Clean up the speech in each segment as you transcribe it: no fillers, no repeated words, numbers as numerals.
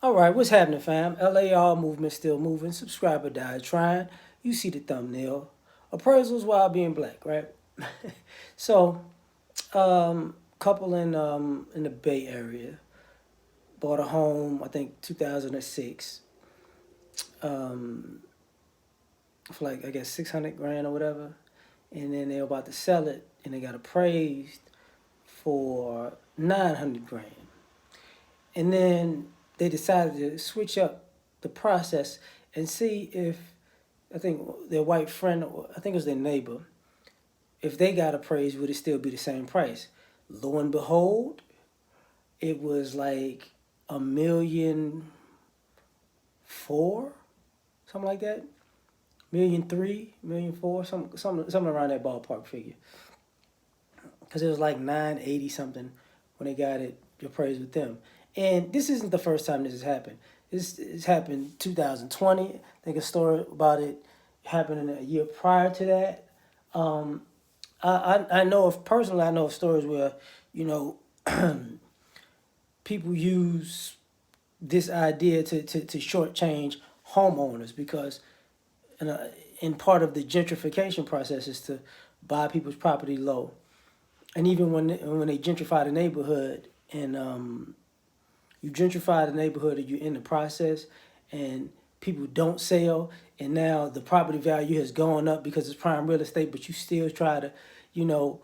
All right, what's happening, fam? L.A.R. movement still moving. Subscriber died trying. You see the thumbnail. Appraisals while being black, right? So, couple in the Bay Area bought a home. I think 2006. Um, for like I guess 600 grand or whatever, and then they're about to sell it, and they got appraised for 900 grand. And then they decided to switch up the process and see if I think their white friend, I think it was their neighbor, if they got appraised, would it still be the same price? Lo and behold, it was like 1,400,000, something like that. 1,300,000, 1,400,000, something around that ballpark figure. Because it was like 980 something when they got it appraised with them. And this isn't the first time this has happened. This has happened 2020. I think a story about it happened in a year prior to that. Um, I know of personally, I know of stories where, you know, people use this idea to shortchange homeowners because in part of the gentrification process is to buy people's property low. And even when they gentrify the neighborhood and you gentrify the neighborhood and you're in the process and people don't sell and now the property value has gone up because it's prime real estate, but you still try to, you know,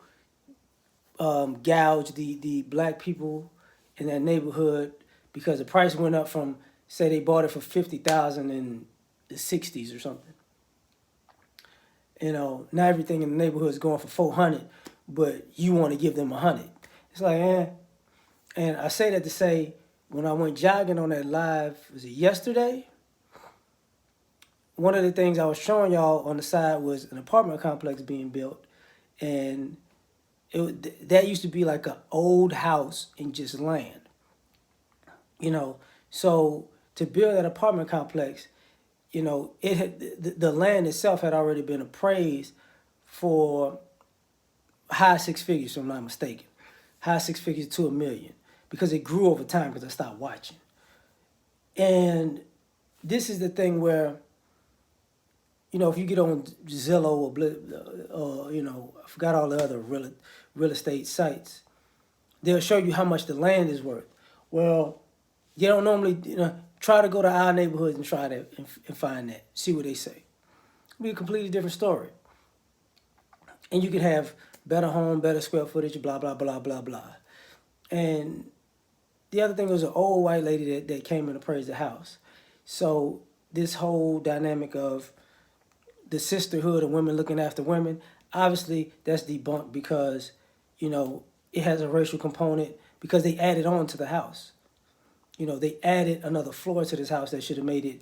gouge the black people in that neighborhood because the price went up from, say they bought it for 50,000 in the 60s or something. You know, not everything in the neighborhood is going for 400, but you want to give them 100. It's like, And I say that to say, when I went jogging on that live, was it yesterday? One of the things I was showing y'all on the side was an apartment complex being built, and that used to be like an old house in just land, you know. So to build that apartment complex, you know, it had the land itself had already been appraised for high six figures, if I'm not mistaken, high six figures to 1 million, because it grew over time because I stopped watching. And this is the thing where, you know, if you get on Zillow or you know, I forgot all the other real estate sites, they'll show you how much the land is worth. Well, you don't normally, you know, try to go to our neighborhoods and try that and find that, see what they say. It'll be a completely different story. And you could have better home, better square footage, blah, blah, blah, blah, blah. And the other thing was an old white lady that came and appraised the house. So this whole dynamic of the sisterhood of women looking after women, obviously that's debunked because, you know, it has a racial component because they added on to the house. You know, they added another floor to this house that should have made it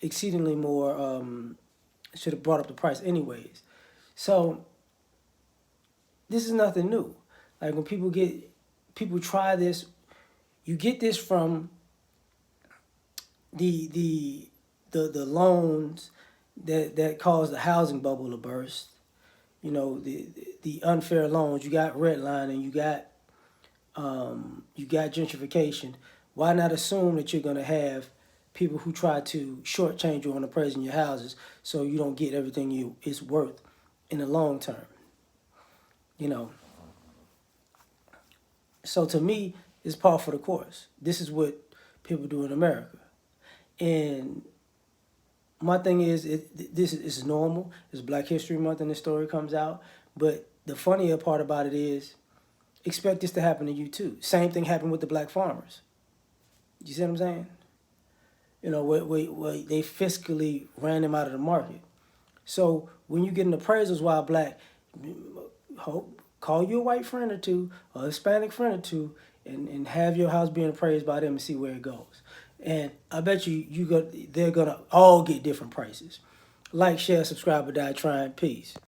exceedingly more, should have brought up the price anyways. So this is nothing new. Like when people try this, you get this from the loans that caused the housing bubble to burst. You know, the unfair loans. You got redlining, you got gentrification. Why not assume that you're gonna have people who try to shortchange you on appraising your houses so you don't get everything it's worth in the long term? You know. So to me, it's par for the course. This is what people do in America. And my thing is, this is normal. It's Black History Month and this story comes out. But the funnier part about it is, expect this to happen to you too. Same thing happened with the black farmers. You see what I'm saying? You know, where they fiscally ran them out of the market. So when you get an appraisals while black, call you a white friend or two, a Hispanic friend or two, and have your house being appraised by them and see where it goes. And I bet they're gonna all get different prices. Like, share, subscribe, or die trying. Peace.